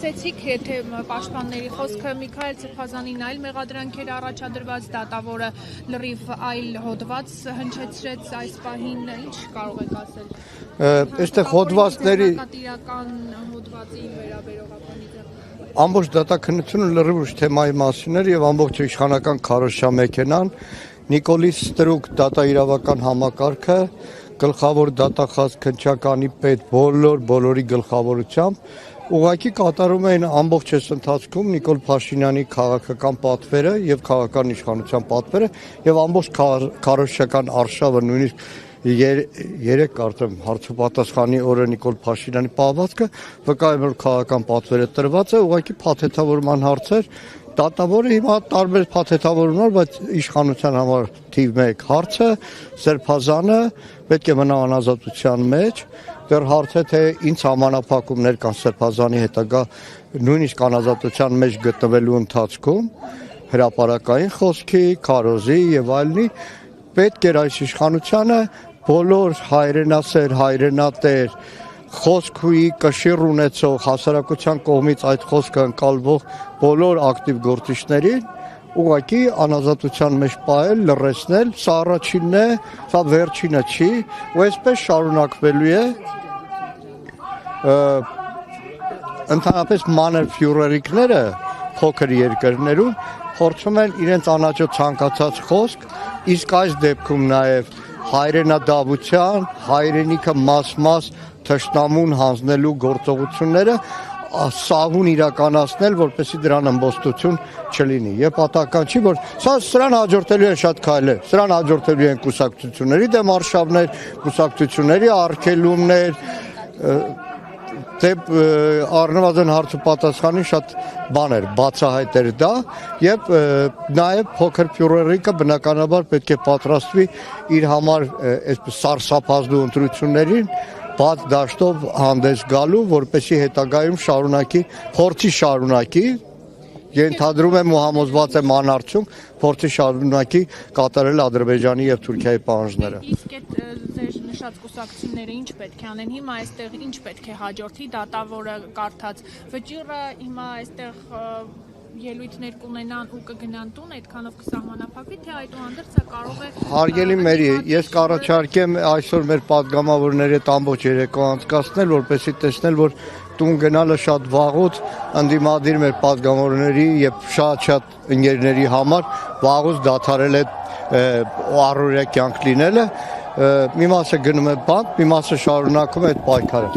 լսեցիք, եթե պաշտպանների խոսքը Միքայել Սրբազանին այլ մեղադրանքեր առաջադրված, դատավորը լրիվ այլ հոդված հնչեցրեց այս պահին, ինչ կարող եք ասել։ Այստեղ հոդվածների հոդվածի վերաբերող ամբողջ դատաքննությունը լրիվ թեմայի մասին էր եւ ամբողջ իշխանական քարոզչամեքենան, Նիկոլի Ստրուկ դատաիրավական համակարգը, գլխավոր դատախազ քննչականի պետ բոլորի գլխավորությամբ ուղղակի կատարում էին ամբողջ այս ընթացքում Նիկոլ Փաշինյանի քաղաքական պատվերը եւ քաղաքական իշխանության պատվերը եւ ամբողջ քարոզչական արշավը նույնիսկ երեք արդեն հարցոպատասխանի օրը Նիկոլ Փաշինյանի պահվածքը վկայում էր քաղաքական պատվերը տրված է ուղղակի փաթեթավորման հարցեր դատավորը հիմա տարբեր փաթեթավորումներ բայց իշխանության համար թիվ 1 հարցը Սրբազանը պետք է մնա անազատության մեջ դեռ հարց է թե ինչ համանախապակումներ կան Սրբազանի հետագա նույնիսկ անազատության մեջ գտնվելու ընթացքում հրապարակային խոսքի, քարոզի եւ այլնի պետք էր այս իշխանությանը բոլոր հայրենասեր, հայրենատեր, խոսքի կշիռ ունեցող հասարակության կողմից այդ խոսքը ընկալվող բոլոր ակտիվ գործիչներին ուղղակի անազատության մեջ պահել, լռեցնել, սա առաջինն է, սա վերջինը չի, ու այսպես շարունակվելու է ընդհանրապես մանր ֆյուրերիկները փոքր երկրներում փորձում են իրենց անաչո ցանկացած խոսք, իսկ այս դեպքում նաև հայրենադավության, հայրենիքը մաս-մաս թշնամուն հանձնելու գործողությունները սավուն իրականացնել, որպեսզի դրան ըմբոստություն չլինի։ Եվ պատահական չի, որ սրան հաջորդելու են շատ քայլեր, սրան հաջորդելու են կուսակցությունների դեմ արշավներ, կուսակցությունների արգելումներ, առնվազն հարցոպատասխանի շատ բաներ, բացահայտեր դա եւ նաեւ փոքր ֆյուրերիկը բնականաբար պետք է պատրաստվի իր համար այսպես սարսափազդու ընտրություններին բաց դաշտով հանդես գալու, որպեսզի հետագայում շարունակի ենթադրում եմ ու համոզված եմ անարդյունք փորձի շարունակի կատարել Ադրբեջանի եւ Թուրքիայի պահանջները։ Իսկ այդ ձեր նշած կուսակցությունները ինչ պետք է անեն հիմա այստեղ ինչ պետք է հաջորդի դատավորը կարդաց վճիռը հիմա այստեղ ելույթներ կունենան ու կգնան տուն այդքանով կսահմանափակվի թե այդուհանդերձ կարող է Հարգելի մերի, ես կառաջարկեմ այսօր մեր падգամավորների հետ ամբողջ երեկո անցկացնել, որպեսզի տեսնել, որ տուն գնալը շատ վաղուց ընդդիմադիր մեր падգամավորների եւ շատ ընկերների համար վաղուց դադարել է առօրյա կյանք լինելը մի մասը գնում է բանտ, մի մասը շարունակում է այդ պայքարը